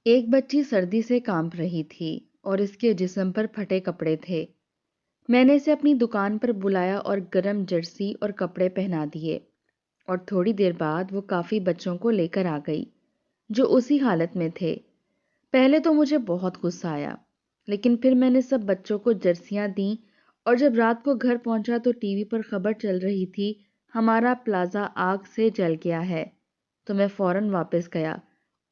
ایک بچی سردی سے کانپ رہی تھی اور اس کے جسم پر پھٹے کپڑے تھے۔ میں نے اسے اپنی دکان پر بلایا اور گرم جرسی اور کپڑے پہنا دیے، اور تھوڑی دیر بعد وہ کافی بچوں کو لے کر آ گئی جو اسی حالت میں تھے۔ پہلے تو مجھے بہت غصہ آیا، لیکن پھر میں نے سب بچوں کو جرسیاں دیں، اور جب رات کو گھر پہنچا تو ٹی وی پر خبر چل رہی تھی ہمارا پلازا آگ سے جل گیا ہے، تو میں فوراً واپس گیا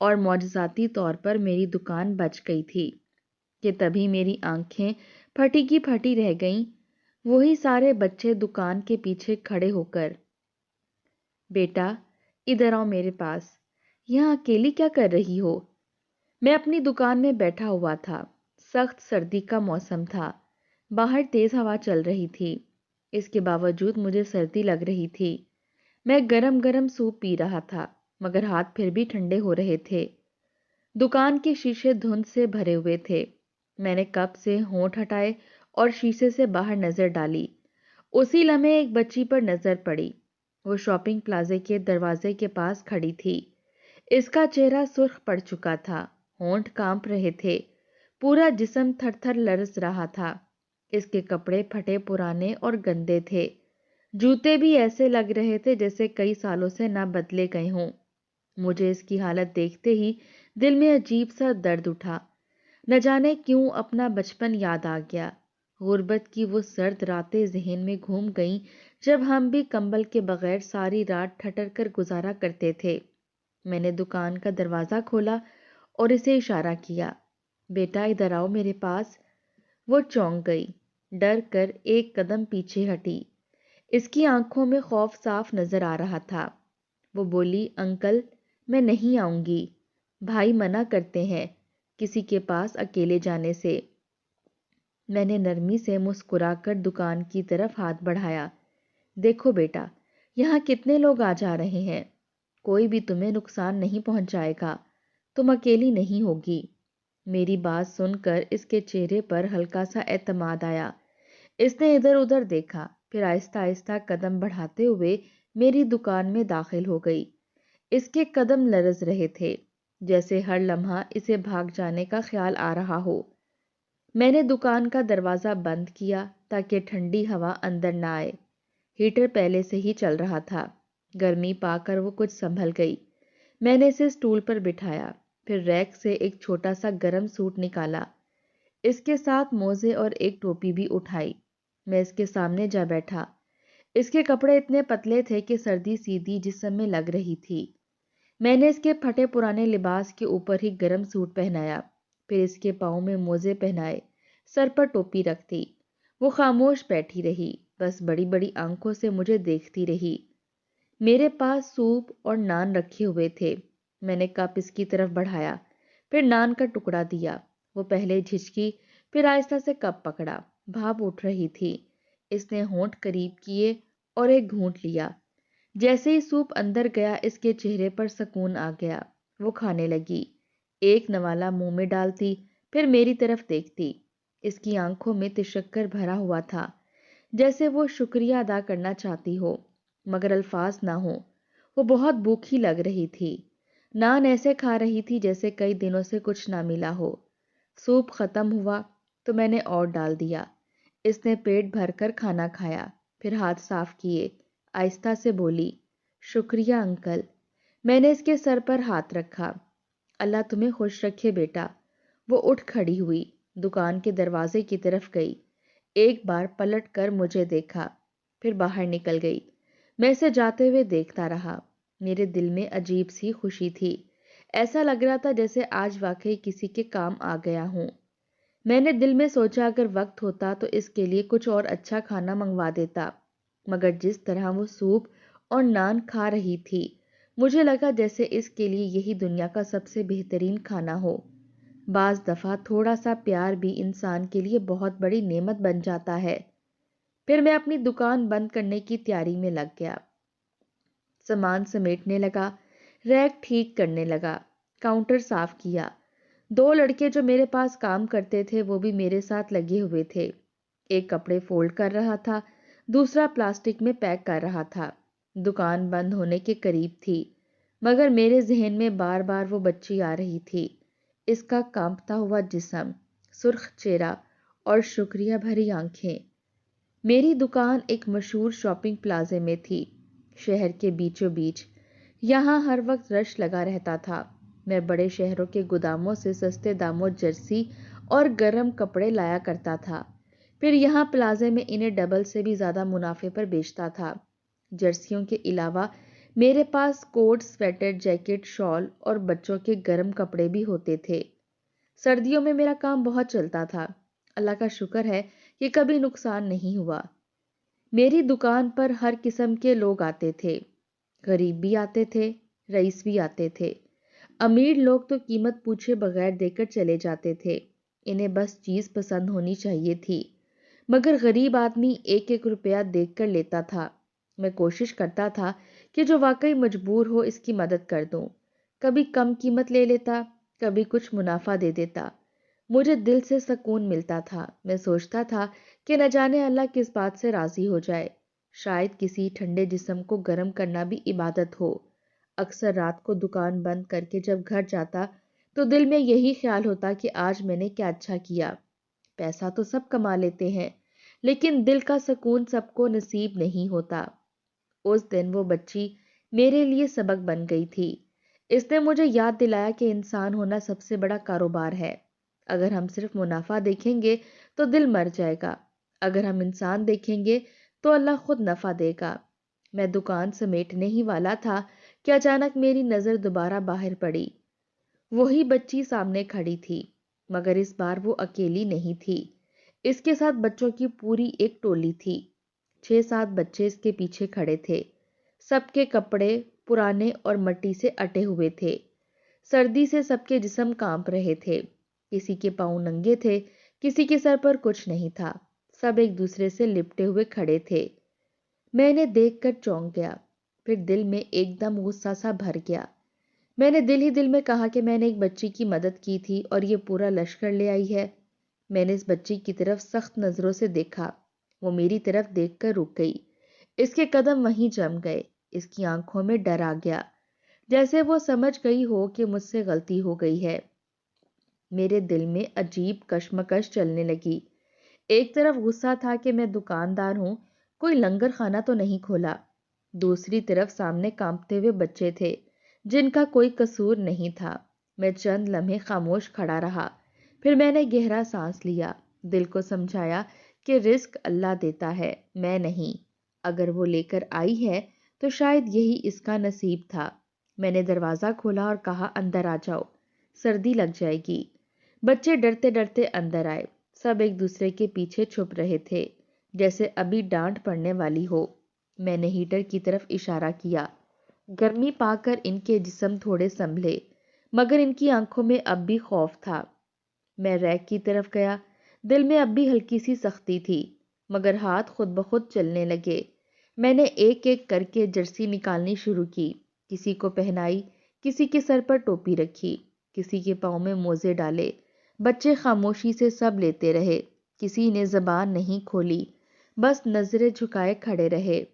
اور معجزاتی طور پر میری دکان بچ گئی تھی کہ تبھی میری آنکھیں پھٹی کی پھٹی رہ گئیں۔ وہی سارے بچے دکان کے پیچھے کھڑے ہو کر، بیٹا ادھر آؤ میرے پاس، یہاں اکیلی کیا کر رہی ہو؟ میں اپنی دکان میں بیٹھا ہوا تھا، سخت سردی کا موسم تھا، باہر تیز ہوا چل رہی تھی، اس کے باوجود مجھے سردی لگ رہی تھی۔ میں گرم گرم سوپ پی رہا تھا مگر ہاتھ پھر بھی ٹھنڈے ہو رہے تھے۔ دکان کے شیشے دھند سے بھرے ہوئے تھے۔ میں نے کپ سے ہونٹ ہٹائے اور شیشے سے باہر نظر ڈالی۔ اسی لمحے ایک بچی پر نظر پڑی۔ وہ شاپنگ پلازے کے دروازے کے پاس کھڑی تھی۔ اس کا چہرہ سرخ پڑ چکا تھا، ہونٹ کانپ رہے تھے، پورا جسم تھر تھر لرز رہا تھا۔ اس کے کپڑے پھٹے پرانے اور گندے تھے، جوتے بھی ایسے لگ رہے تھے جیسے کئی سالوں سے نہ بدلے گئے ہوں۔ مجھے اس کی حالت دیکھتے ہی دل میں عجیب سا درد اٹھا۔ نہ جانے کیوں اپنا بچپن یاد آ گیا۔ غربت کی وہ سرد راتیں ذہن میں گھوم گئیں جب ہم بھی کمبل کے بغیر ساری رات ٹھٹر کر گزارا کرتے تھے۔ میں نے دکان کا دروازہ کھولا اور اسے اشارہ کیا، بیٹا ادھر آؤ میرے پاس۔ وہ چونک گئی، ڈر کر ایک قدم پیچھے ہٹی۔ اس کی آنکھوں میں خوف صاف نظر آ رہا تھا۔ وہ بولی، انکل میں نہیں آؤں گی، بھائی منع کرتے ہیں کسی کے پاس اکیلے جانے سے۔ میں نے نرمی سے مسکرا کر دکان کی طرف ہاتھ بڑھایا، دیکھو بیٹا یہاں کتنے لوگ آ جا رہے ہیں، کوئی بھی تمہیں نقصان نہیں پہنچائے گا، تم اکیلی نہیں ہوگی۔ میری بات سن کر اس کے چہرے پر ہلکا سا اعتماد آیا۔ اس نے ادھر ادھر دیکھا، پھر آہستہ آہستہ قدم بڑھاتے ہوئے میری دکان میں داخل ہو گئی۔ اس کے قدم لرز رہے تھے، جیسے ہر لمحہ اسے بھاگ جانے کا خیال آ رہا ہو۔ میں نے دکان کا دروازہ بند کیا تاکہ ٹھنڈی ہوا اندر نہ آئے۔ ہیٹر پہلے سے ہی چل رہا تھا، گرمی پا کر وہ کچھ سنبھل گئی۔ میں نے اسے اسٹول پر بٹھایا، پھر ریک سے ایک چھوٹا سا گرم سوٹ نکالا، اس کے ساتھ موزے اور ایک ٹوپی بھی اٹھائی۔ میں اس کے سامنے جا بیٹھا۔ اس کے کپڑے اتنے پتلے تھے کہ سردی سیدھی جسم میں لگ رہی تھی۔ میں نے اس کے پھٹے پرانے لباس کے اوپر ہی گرم سوٹ پہنایا، پھر اس کے پاؤں میں موزے پہنائے، سر پر ٹوپی رکھ دی۔ وہ خاموش بیٹھی رہی، بس بڑی بڑی آنکھوں سے مجھے دیکھتی رہی۔ میرے پاس سوپ اور نان رکھے ہوئے تھے۔ میں نے کپ اس کی طرف بڑھایا، پھر نان کا ٹکڑا دیا۔ وہ پہلے جھجکی، پھر آہستہ سے کپ پکڑا، بھاپ اٹھ رہی تھی۔ اس نے ہونٹ قریب کیے اور ایک گھونٹ لیا۔ جیسے ہی سوپ اندر گیا اس کے چہرے پر سکون آ گیا۔ وہ کھانے لگی، ایک نوالا منہ میں ڈالتی، پھر میری طرف دیکھتی۔ اس کی آنکھوں میں تشکر بھرا ہوا تھا، جیسے وہ شکریہ ادا کرنا چاہتی ہو مگر الفاظ نہ ہو۔ وہ بہت بھوکی لگ رہی تھی، نان ایسے کھا رہی تھی جیسے کئی دنوں سے کچھ نہ ملا ہو۔ سوپ ختم ہوا تو میں نے اور ڈال دیا۔ اس نے پیٹ بھر کر کھانا کھایا، پھر ہاتھ صاف کیے، آہستہ سے بولی، شکریہ انکل۔ میں نے اس کے سر پر ہاتھ رکھا، اللہ تمہیں خوش رکھے بیٹا۔ وہ اٹھ کھڑی ہوئی، دکان کے دروازے کی طرف گئی، ایک بار پلٹ کر مجھے دیکھا، پھر باہر نکل گئی۔ میں اسے جاتے ہوئے دیکھتا رہا، میرے دل میں عجیب سی خوشی تھی۔ ایسا لگ رہا تھا جیسے آج واقعی کسی کے کام آ گیا ہوں۔ میں نے دل میں سوچا اگر وقت ہوتا تو اس کے لیے کچھ اور اچھا کھانا منگوا دیتا، مگر جس طرح وہ سوپ اور نان کھا رہی تھی مجھے لگا جیسے اس کے لیے یہی دنیا کا سب سے بہترین کھانا ہو۔ بعض دفعہ تھوڑا سا پیار بھی انسان کے لیے بہت بڑی نعمت بن جاتا ہے۔ پھر میں اپنی دکان بند کرنے کی تیاری میں لگ گیا، سامان سمیٹنے لگا، ریک ٹھیک کرنے لگا، کاؤنٹر صاف کیا۔ دو لڑکے جو میرے پاس کام کرتے تھے وہ بھی میرے ساتھ لگے ہوئے تھے، ایک کپڑے فولڈ کر رہا تھا، دوسرا پلاسٹک میں پیک کر رہا تھا۔ دکان بند ہونے کے قریب تھی، مگر میرے ذہن میں بار بار وہ بچی آ رہی تھی، اس کا کانپتا ہوا جسم، سرخ چہرہ اور شکریہ بھری آنکھیں۔ میری دکان ایک مشہور شاپنگ پلازے میں تھی، شہر کے بیچوں بیچ۔ یہاں ہر وقت رش لگا رہتا تھا۔ میں بڑے شہروں کے گوداموں سے سستے داموں جرسی اور گرم کپڑے لایا کرتا تھا، پھر یہاں پلازے میں انہیں ڈبل سے بھی زیادہ منافع پر بیچتا تھا۔ جرسیوں کے علاوہ میرے پاس کوٹ، سویٹر، جیکٹ، شال اور بچوں کے گرم کپڑے بھی ہوتے تھے۔ سردیوں میں میرا کام بہت چلتا تھا، اللہ کا شکر ہے کہ کبھی نقصان نہیں ہوا۔ میری دکان پر ہر قسم کے لوگ آتے تھے، غریب بھی آتے تھے، رئیس بھی آتے تھے۔ امیر لوگ تو قیمت پوچھے بغیر دے کر چلے جاتے تھے، انہیں بس چیز پسند ہونی چاہیے تھی، مگر غریب آدمی ایک ایک روپیہ دیکھ کر لیتا تھا۔ میں کوشش کرتا تھا کہ جو واقعی مجبور ہو اس کی مدد کر دوں، کبھی کم قیمت لے لیتا، کبھی کچھ منافع دے دیتا۔ مجھے دل سے سکون ملتا تھا۔ میں سوچتا تھا کہ نہ جانے اللہ کس بات سے راضی ہو جائے، شاید کسی ٹھنڈے جسم کو گرم کرنا بھی عبادت ہو۔ اکثر رات کو دکان بند کر کے جب گھر جاتا تو دل میں یہی خیال ہوتا کہ آج میں نے کیا اچھا کیا۔ پیسہ تو سب کما لیتے ہیں، لیکن دل کا سکون سب کو نصیب نہیں ہوتا۔ اس دن وہ بچی میرے لیے سبق بن گئی تھی۔ اس نے مجھے یاد دلایا کہ انسان ہونا سب سے بڑا کاروبار ہے۔ اگر ہم صرف منافع دیکھیں گے تو دل مر جائے گا، اگر ہم انسان دیکھیں گے تو اللہ خود نفع دے گا۔ میں دکان سمیٹنے ہی والا تھا کہ اچانک میری نظر دوبارہ باہر پڑی۔ وہی بچی سامنے کھڑی تھی، مگر اس بار وہ اکیلی نہیں تھی، اس کے ساتھ بچوں کی پوری ایک ٹولی تھی۔ 6-7 بچے اس کے پیچھے کھڑے تھے، سب کے کپڑے پرانے اور مٹی سے اٹے ہوئے تھے۔ سردی سے سب کے جسم کانپ رہے تھے، کسی کے پاؤں ننگے تھے، کسی کے سر پر کچھ نہیں تھا، سب ایک دوسرے سے لپٹے ہوئے کھڑے تھے۔ میں انہیں دیکھ کر چونک گیا، پھر دل میں ایک دم غصہ سا بھر گیا۔ میں نے دل ہی دل میں کہا کہ میں نے ایک بچی کی مدد کی تھی اور یہ پورا لشکر لے آئی ہے۔ میں نے اس بچی کی طرف سخت نظروں سے دیکھا، وہ میری طرف دیکھ کر رک گئی، اس کے قدم وہیں جم گئے، اس کی آنکھوں میں ڈر آ گیا، جیسے وہ سمجھ گئی ہو کہ مجھ سے غلطی ہو گئی ہے۔ میرے دل میں عجیب کشمکش چلنے لگی۔ ایک طرف غصہ تھا کہ میں دکاندار ہوں، کوئی لنگر خانہ تو نہیں کھولا، دوسری طرف سامنے کانپتے ہوئے بچے تھے جن کا کوئی قصور نہیں تھا۔ میں چند لمحے خاموش کھڑا رہا، پھر میں نے گہرا سانس لیا، دل کو سمجھایا کہ رزق اللہ دیتا ہے، میں نہیں۔ اگر وہ لے کر آئی ہے تو شاید یہی اس کا نصیب تھا۔ میں نے دروازہ کھولا اور کہا اندر آ جاؤ، سردی لگ جائے گی۔ بچے ڈرتے ڈرتے اندر آئے، سب ایک دوسرے کے پیچھے چھپ رہے تھے جیسے ابھی ڈانٹ پڑنے والی ہو۔ میں نے ہیٹر کی طرف اشارہ کیا، گرمی پا کر ان کے جسم تھوڑے سنبھلے، مگر ان کی آنکھوں میں اب بھی خوف تھا۔ میں ریک کی طرف گیا، دل میں اب بھی ہلکی سی سختی تھی، مگر ہاتھ خود بخود چلنے لگے۔ میں نے ایک ایک کر کے جرسی نکالنی شروع کی، کسی کو پہنائی، کسی کے سر پر ٹوپی رکھی، کسی کے پاؤں میں موزے ڈالے۔ بچے خاموشی سے سب لیتے رہے، کسی نے زبان نہیں کھولی، بس نظریں جھکائے کھڑے رہے۔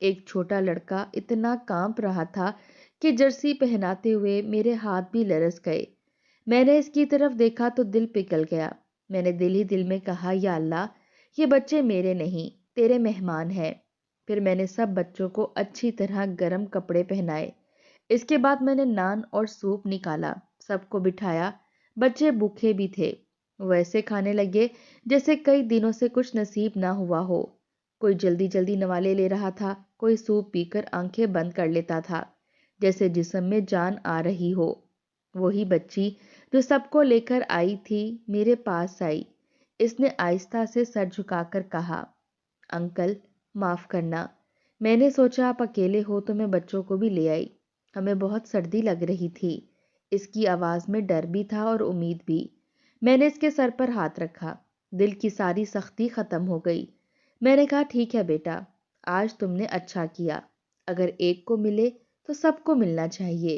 ایک چھوٹا لڑکا اتنا کانپ رہا تھا کہ جرسی پہناتے ہوئے میرے ہاتھ بھی لرز گئے۔ میں نے اس کی طرف دیکھا تو دل پگھل گیا۔ میں نے دل ہی دل میں کہا یا اللہ، یہ بچے میرے نہیں، تیرے مہمان ہیں۔ پھر میں نے سب بچوں کو اچھی طرح گرم کپڑے پہنائے۔ اس کے بعد میں نے نان اور سوپ نکالا، سب کو بٹھایا۔ بچے بھوکے بھی تھے، وہ ایسے کھانے لگے جیسے کئی دنوں سے کچھ نصیب نہ ہوا ہو۔ کوئی جلدی جلدی نوالے لے رہا تھا، کوئی سوپ پی کر آنکھیں بند کر لیتا تھا جیسے جسم میں جان آ رہی ہو۔ وہی بچی جو سب کو لے کر آئی تھی میرے پاس آئی، اس نے آہستہ سے سر جھکا کر کہا، انکل معاف کرنا، میں نے سوچا آپ اکیلے ہو تو میں بچوں کو بھی لے آئی، ہمیں بہت سردی لگ رہی تھی۔ اس کی آواز میں ڈر بھی تھا اور امید بھی۔ میں نے اس کے سر پر ہاتھ رکھا، دل کی ساری سختی ختم ہو گئی۔ میں نے کہا ٹھیک ہے بیٹا، آج تم نے اچھا کیا، اگر ایک کو ملے تو سب کو ملنا چاہیے۔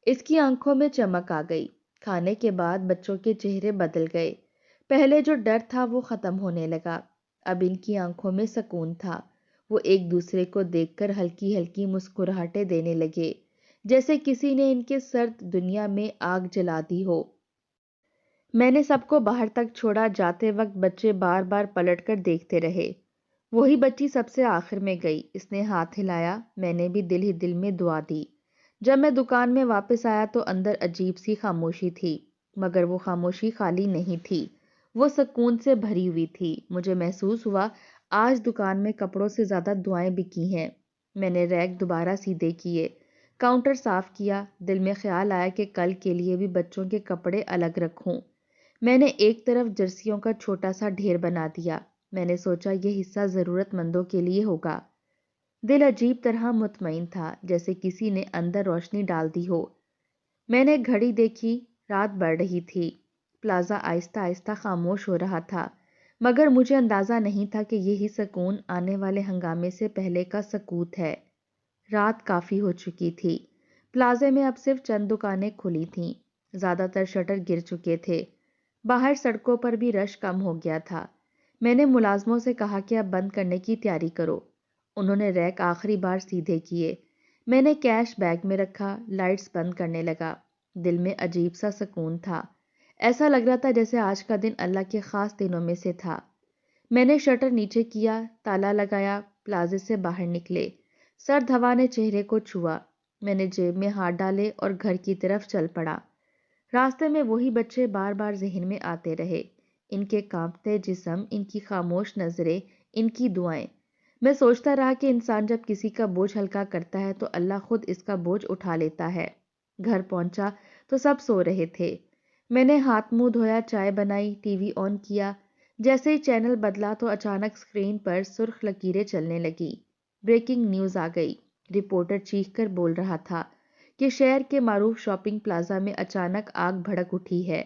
اس کی آنکھوں میں چمک آ گئی۔ کھانے کے بعد بچوں کے چہرے بدل گئے، پہلے جو ڈر تھا وہ ختم ہونے لگا، اب ان کی آنکھوں میں سکون تھا۔ وہ ایک دوسرے کو دیکھ کر ہلکی ہلکی مسکراہٹیں دینے لگے، جیسے کسی نے ان کے سرد دنیا میں آگ جلا دی ہو۔ میں نے سب کو باہر تک چھوڑا، جاتے وقت بچے بار بار پلٹ کر دیکھتے رہے۔ وہی بچی سب سے آخر میں گئی، اس نے ہاتھ ہلایا، میں نے بھی دل ہی دل میں دعا دی۔ جب میں دکان میں واپس آیا تو اندر عجیب سی خاموشی تھی، مگر وہ خاموشی خالی نہیں تھی، وہ سکون سے بھری ہوئی تھی۔ مجھے محسوس ہوا آج دکان میں کپڑوں سے زیادہ دعائیں بکی ہیں۔ میں نے ریک دوبارہ سیدھے کیے، کاؤنٹر صاف کیا، دل میں خیال آیا کہ کل کے لیے بھی بچوں کے کپڑے الگ رکھوں۔ میں نے ایک طرف جرسیوں کا چھوٹا سا ڈھیر بنا دیا، میں نے سوچا یہ حصہ ضرورت مندوں کے لیے ہوگا۔ دل عجیب طرح مطمئن تھا، جیسے کسی نے اندر روشنی ڈال دی ہو۔ میں نے گھڑی دیکھی، رات بڑھ رہی تھی، پلازا آہستہ آہستہ خاموش ہو رہا تھا، مگر مجھے اندازہ نہیں تھا کہ یہی سکون آنے والے ہنگامے سے پہلے کا سکوت ہے۔ رات کافی ہو چکی تھی، پلازے میں اب صرف چند دکانیں کھلی تھیں، زیادہ تر شٹر گر چکے تھے، باہر سڑکوں پر بھی رش کم ہو گیا تھا۔ میں نے ملازموں سے کہا کہ اب بند کرنے کی تیاری کرو۔ انہوں نے ریک آخری بار سیدھے کیے، میں نے کیش بیگ میں رکھا، لائٹس بند کرنے لگا۔ دل میں عجیب سا سکون تھا، ایسا لگ رہا تھا جیسے آج کا دن اللہ کے خاص دنوں میں سے تھا۔ میں نے شٹر نیچے کیا، تالا لگایا، پلازے سے باہر نکلے، سرد ہوا نے چہرے کو چھوا، میں نے جیب میں ہاتھ ڈالے اور گھر کی طرف چل پڑا۔ راستے میں وہی بچے بار بار ذہن میں آتے رہے، ان کے کانپتے جسم، ان کی خاموش نظریں، ان کی دعائیں۔ میں سوچتا رہا کہ انسان جب کسی کا بوجھ ہلکا کرتا ہے تو اللہ خود اس کا بوجھ اٹھا لیتا ہے۔ گھر پہنچا تو سب سو رہے تھے۔ میں نے ہاتھ منہ دھویا، چائے بنائی، ٹی وی آن کیا۔ جیسے ہی چینل بدلا تو اچانک اسکرین پر سرخ لکیریں چلنے لگی۔ بریکنگ نیوز آ گئی۔ رپورٹر چیخ کر بول رہا تھا کہ شہر کے معروف شاپنگ پلازا میں اچانک آگ بھڑک اٹھی ہے،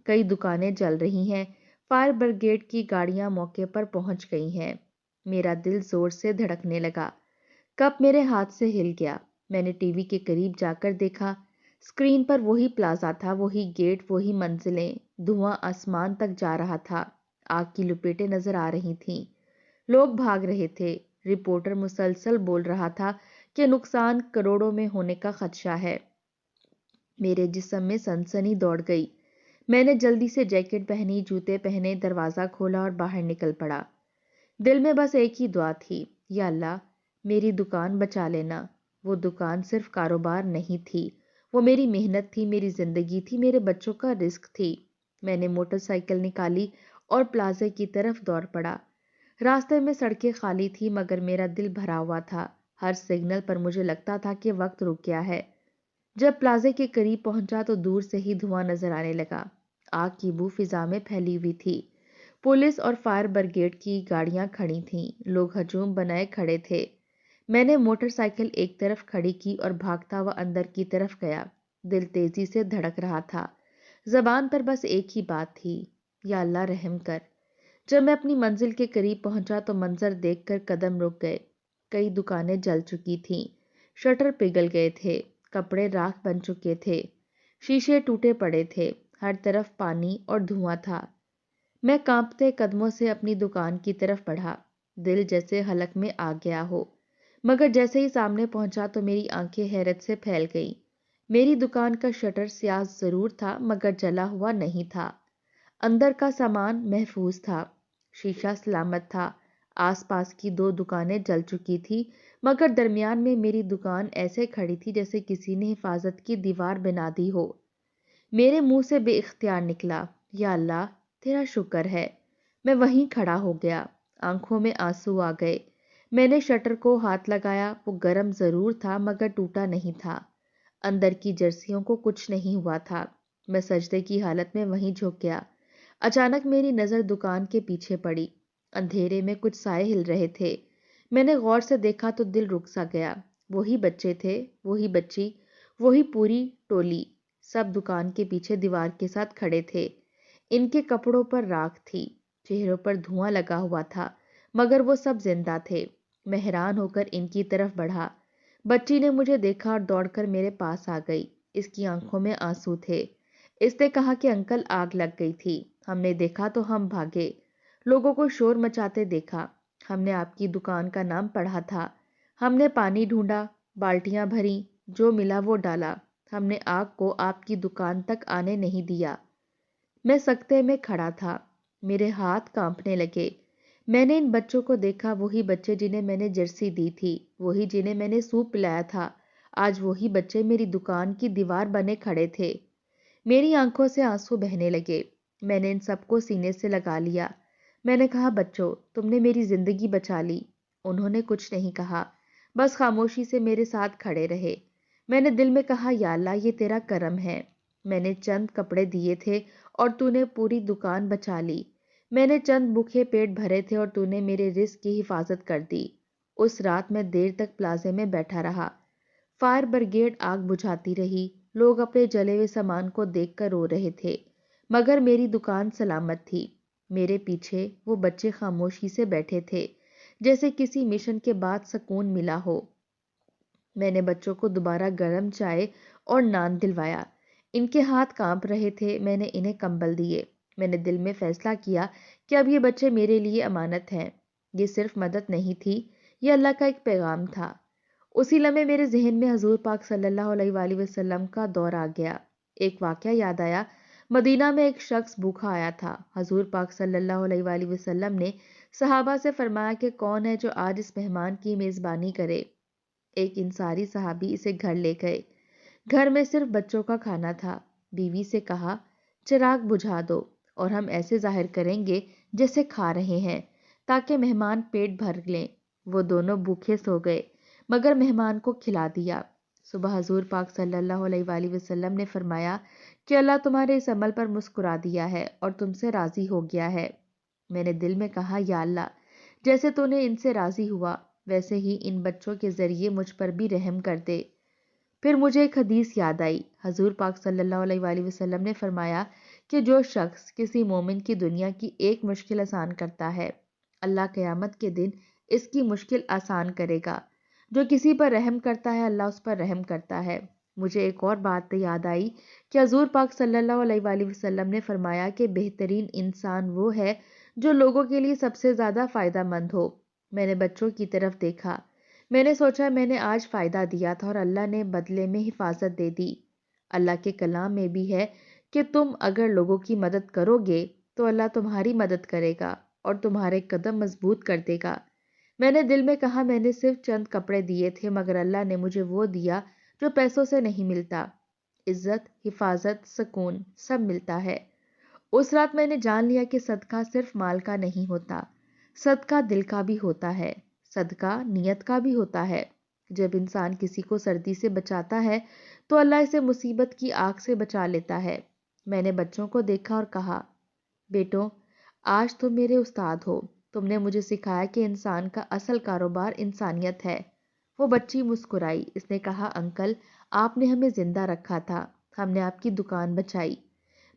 کئی دکانیں جل رہی ہیں، فائر بریگیڈ کی گاڑیاں موقع پر پہنچ گئی ہیں۔ میرا دل زور سے دھڑکنے لگا، کپ میرے ہاتھ سے ہل گیا۔ میں نے ٹی وی کے قریب جا کر دیکھا، اسکرین پر وہی پلازا تھا، وہی گیٹ، وہی منزلیں، دھواں آسمان تک جا رہا تھا، آگ کی لپیٹیں نظر آ رہی تھیں، لوگ بھاگ رہے تھے۔ رپورٹر مسلسل بول رہا تھا کہ نقصان کروڑوں میں ہونے کا خدشہ ہے۔ میرے جسم میں سنسنی دوڑ گئی۔ میں نے جلدی سے جیکٹ پہنی، جوتے پہنے، دروازہ کھولا اور باہر نکل پڑا۔ دل میں بس ایک ہی دعا تھی، یا اللہ میری دکان بچا لینا۔ وہ دکان صرف کاروبار نہیں تھی، وہ میری محنت تھی، میری زندگی تھی، میرے بچوں کا رزق تھی۔ میں نے موٹر سائیکل نکالی اور پلازے کی طرف دوڑ پڑا۔ راستے میں سڑکیں خالی تھی، مگر میرا دل بھرا ہوا تھا۔ ہر سگنل پر مجھے لگتا تھا کہ وقت رک گیا ہے۔ جب پلازے کے قریب پہنچا تو دور سے ہی دھواں نظر آنے لگا، آگ کی بو فضا میں پھیلی ہوئی تھی، پولیس اور فائر بریگیڈ کی گاڑیاں کھڑی تھیں، لوگ ہجوم بنائے کھڑے تھے۔ میں نے موٹر سائیکل ایک طرف کھڑی کی اور بھاگتا ہوا اندر کی طرف گیا۔ دل تیزی سے دھڑک رہا تھا، زبان پر بس ایک ہی بات تھی، یا اللہ رحم کر۔ جب میں اپنی منزل کے قریب پہنچا تو منظر دیکھ کر قدم رک گئے۔ کئی دکانیں جل چکی تھیں، شٹر پگھل گئے تھے، کپڑے راکھ بن چکے تھے، شیشے ٹوٹے پڑے تھے، ہر طرف پانی اور دھواں تھا۔ میں کانپتے قدموں سے اپنی دکان کی طرف بڑھا، دل جیسے حلق میں آ گیا ہو، مگر جیسے ہی سامنے پہنچا تو میری آنکھیں حیرت سے پھیل گئیں۔ میری دکان کا شٹر سیاہ ضرور تھا، مگر جلا ہوا نہیں تھا، اندر کا سامان محفوظ تھا، شیشہ سلامت تھا۔ آس پاس کی دو دکانیں جل چکی تھی، مگر درمیان میں میری دکان ایسے کھڑی تھی جیسے کسی نے حفاظت کی دیوار بنا دی ہو۔ میرے منہ سے بے اختیار نکلا، یا اللہ تیرا شکر ہے۔ میں وہیں کھڑا ہو گیا، آنکھوں میں آنسو آ گئے۔ میں نے شٹر کو ہاتھ لگایا، وہ گرم ضرور تھا مگر ٹوٹا نہیں تھا، اندر کی جرسیوں کو کچھ نہیں ہوا تھا۔ میں سجدے کی حالت میں وہیں جھک گیا۔ اچانک میری نظر دکان کے پیچھے پڑی، اندھیرے میں کچھ سائے ہل رہے تھے۔ میں نے غور سے دیکھا تو دل رک سا گیا، وہی بچے تھے، وہی بچی، وہی پوری ٹولی، سب دکان کے پیچھے دیوار کے ساتھ کھڑے تھے۔ ان کے کپڑوں پر راکھ تھی، چہروں پر دھواں لگا ہوا تھا، مگر وہ سب زندہ تھے۔ میں حیران ہو کر ان کی طرف بڑھا۔ بچی نے مجھے دیکھا اور دوڑ کر میرے پاس آ گئی، اس کی آنکھوں میں آنسو تھے۔ اس نے کہا کہ انکل آگ لگ گئی تھی، ہم نے دیکھا تو ہم بھاگے، لوگوں کو شور مچاتے دیکھا، ہم نے آپ کی دکان کا نام پڑھا تھا، ہم نے پانی ڈھونڈا، بالٹیاں بھری، جو ملا وہ ڈالا، ہم نے آگ کو آپ کی دکان تک آنے نہیں دیا۔ میں سکتے میں کھڑا تھا، میرے ہاتھ کانپنے لگے۔ میں نے ان بچوں کو دیکھا، وہی بچے جنہیں میں نے جرسی دی تھی، وہی جنہیں میں نے سوپ پلایا تھا، آج وہی بچے میری دکان کی دیوار بنے کھڑے تھے۔ میری آنکھوں سے آنسو بہنے لگے۔ میں نے ان سب کو سینے سے لگا لیا۔ میں نے کہا، بچوں، تم نے میری زندگی بچا لی۔ انہوں نے کچھ نہیں کہا، بس خاموشی سے میرے ساتھ کھڑے رہے۔ میں نے دل میں کہا، یا اللہ، یہ تیرا کرم ہے۔ میں نے چند کپڑے دیے تھے اور تو نے پوری دکان بچا لی۔ میں نے چند بھوکے پیٹ بھرے تھے اور تو نے میرے رزق کی حفاظت کر دی۔ اس رات میں دیر تک پلازے میں بیٹھا رہا۔ فائر بریگیڈ آگ بجھاتی رہی، لوگ اپنے جلے ہوئے سامان کو دیکھ کر رو رہے تھے، مگر میری دکان سلامت تھی۔ میرے پیچھے وہ بچے خاموشی سے بیٹھے تھے، جیسے کسی مشن کے بعد سکون ملا ہو۔ میں نے بچوں کو دوبارہ گرم چائے اور نان دلوایا۔ ان کے ہاتھ کانپ رہے تھے، میں نے انہیں کمبل دیے۔ میں نے دل میں فیصلہ کیا کہ اب یہ بچے میرے لیے امانت ہیں۔ یہ صرف مدد نہیں تھی، یہ اللہ کا ایک پیغام تھا۔ اسی لمحے میرے ذہن میں حضور پاک صلی اللہ علیہ وآلہ وسلم کا دور آ گیا۔ ایک واقعہ یاد آیا۔ مدینہ میں ایک شخص بھوکا آیا تھا۔ حضور پاک صلی اللہ علیہ وآلہ وسلم نے صحابہ سے فرمایا کہ کون ہے جو آج اس مہمان کی میزبانی کرے؟ ایک انصاری صحابی اسے گھر لے گئے۔ گھر میں صرف بچوں کا کھانا تھا۔ بیوی سے کہا، چراغ بجھا دو اور ہم ایسے ظاہر کریں گے جیسے کھا رہے ہیں، تاکہ مہمان پیٹ بھر لیں۔ وہ دونوں بھوکے سو گئے، مگر مہمان کو کھلا دیا۔ صبح حضور پاک صلی اللہ علیہ وآلہ وسلم نے فرمایا کہ اللہ تمہارے اس عمل پر مسکرا دیا ہے اور تم سے راضی ہو گیا ہے۔ میں نے دل میں کہا، یا اللہ، جیسے تو نے ان سے راضی ہوا، ویسے ہی ان بچوں کے ذریعے مجھ پر بھی رحم کر دے۔ پھر مجھے ایک حدیث یاد آئی۔ حضور پاک صلی اللہ علیہ وآلہ وسلم نے فرمایا کہ جو شخص کسی مومن کی دنیا کی ایک مشکل آسان کرتا ہے، اللہ قیامت کے دن اس کی مشکل آسان کرے گا۔ جو کسی پر رحم کرتا ہے، اللہ اس پر رحم کرتا ہے۔ مجھے ایک اور بات یاد آئی کہ حضور پاک صلی اللہ علیہ وآلہ وسلم نے فرمایا کہ بہترین انسان وہ ہے جو لوگوں کے لیے سب سے زیادہ فائدہ مند ہو۔ میں نے بچوں کی طرف دیکھا۔ میں نے سوچا میں نے آج فائدہ دیا تھا اور اللہ نے بدلے میں حفاظت دے دی۔ اللہ کے کلام میں بھی ہے کہ تم اگر لوگوں کی مدد کرو گے تو اللہ تمہاری مدد کرے گا اور تمہارے قدم مضبوط کر دے گا۔ میں نے دل میں کہا، میں نے صرف چند کپڑے دیے تھے، مگر اللہ نے مجھے وہ دیا جو پیسوں سے نہیں ملتا۔ عزت، حفاظت، سکون سب ملتا ہے۔ اس رات میں نے جان لیا کہ صدقہ صرف مال کا نہیں ہوتا، صدقہ دل کا بھی ہوتا ہے، صدقہ نیت کا بھی ہوتا ہے۔ جب انسان کسی کو سردی سے بچاتا ہے تو اللہ اسے مصیبت کی آگ سے بچا لیتا ہے۔ میں نے بچوں کو دیکھا اور کہا، بیٹوں، آج تم میرے استاد ہو۔ تم نے مجھے سکھایا کہ انسان کا اصل کاروبار انسانیت ہے۔ وہ بچی مسکرائی۔ اس نے کہا، انکل، آپ نے ہمیں زندہ رکھا تھا، ہم نے آپ کی دکان بچائی۔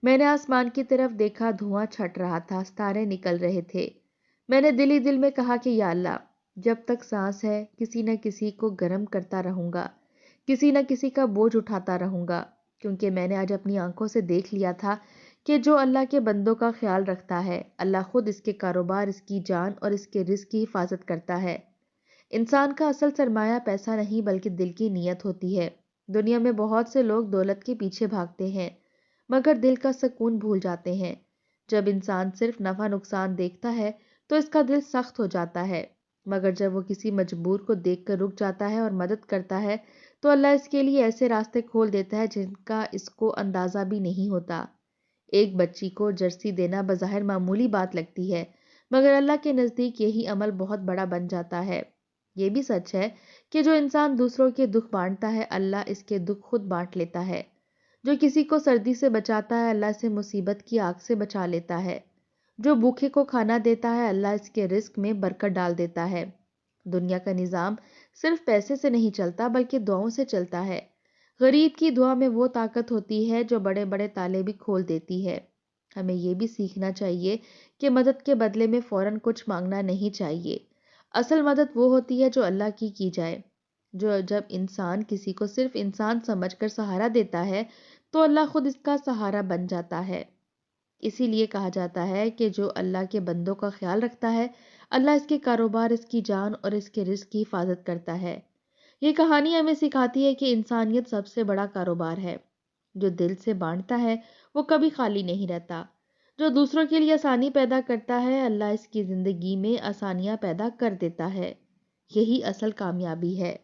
میں نے آسمان کی طرف دیکھا، دھواں چھٹ رہا تھا، ستارے نکل رہے تھے۔ میں نے دل ہی دل میں کہا کہ یا اللہ، جب تک سانس ہے کسی نہ کسی کو گرم کرتا رہوں گا، کسی نہ کسی کا بوجھ اٹھاتا رہوں گا، کیونکہ میں نے آج اپنی آنکھوں سے دیکھ لیا تھا کہ جو اللہ کے بندوں کا خیال رکھتا ہے، اللہ خود اس کے کاروبار، اس کی جان اور اس کے رزق کی حفاظت کرتا ہے۔ انسان کا اصل سرمایہ پیسہ نہیں بلکہ دل کی نیت ہوتی ہے۔ دنیا میں بہت سے لوگ دولت کے پیچھے بھاگتے ہیں، مگر دل کا سکون بھول جاتے ہیں۔ جب انسان صرف نفع نقصان دیکھتا ہے تو اس کا دل سخت ہو جاتا ہے، مگر جب وہ کسی مجبور کو دیکھ کر رک جاتا ہے اور مدد کرتا ہے تو اللہ اس کے لیے ایسے راستے کھول دیتا ہے جن کا اس کو اندازہ بھی نہیں ہوتا۔ ایک بچی کو جرسی دینا بظاہر معمولی بات لگتی ہے، مگر اللہ کے نزدیک یہی عمل بہت بڑا بن جاتا ہے۔ یہ بھی سچ ہے کہ جو انسان دوسروں کے دکھ بانٹتا ہے، اللہ اس کے دکھ خود بانٹ لیتا ہے۔ جو کسی کو سردی سے بچاتا ہے، اللہ اسے مصیبت کی آگ سے بچا لیتا ہے۔ جو بھوکے کو کھانا دیتا ہے، اللہ اس کے رزق میں برکت ڈال دیتا ہے۔ دنیا کا نظام صرف پیسے سے نہیں چلتا بلکہ دعاؤں سے چلتا ہے۔ غریب کی دعا میں وہ طاقت ہوتی ہے جو بڑے بڑے تالے بھی کھول دیتی ہے۔ ہمیں یہ بھی سیکھنا چاہیے کہ مدد کے بدلے میں فوراً کچھ مانگنا نہیں چاہیے۔ اصل مدد وہ ہوتی ہے جو اللہ کی جائے۔ جب انسان کسی کو صرف انسان سمجھ کر سہارا دیتا ہے تو اللہ خود اس کا سہارا بن جاتا ہے۔ اسی لیے کہا جاتا ہے کہ جو اللہ کے بندوں کا خیال رکھتا ہے، اللہ اس کے کاروبار، اس کی جان اور اس کے رزق کی حفاظت کرتا ہے۔ یہ کہانی ہمیں سکھاتی ہے کہ انسانیت سب سے بڑا کاروبار ہے۔ جو دل سے بانٹتا ہے وہ کبھی خالی نہیں رہتا۔ جو دوسروں کے لیے آسانی پیدا کرتا ہے، اللہ اس کی زندگی میں آسانیاں پیدا کر دیتا ہے۔ یہی اصل کامیابی ہے۔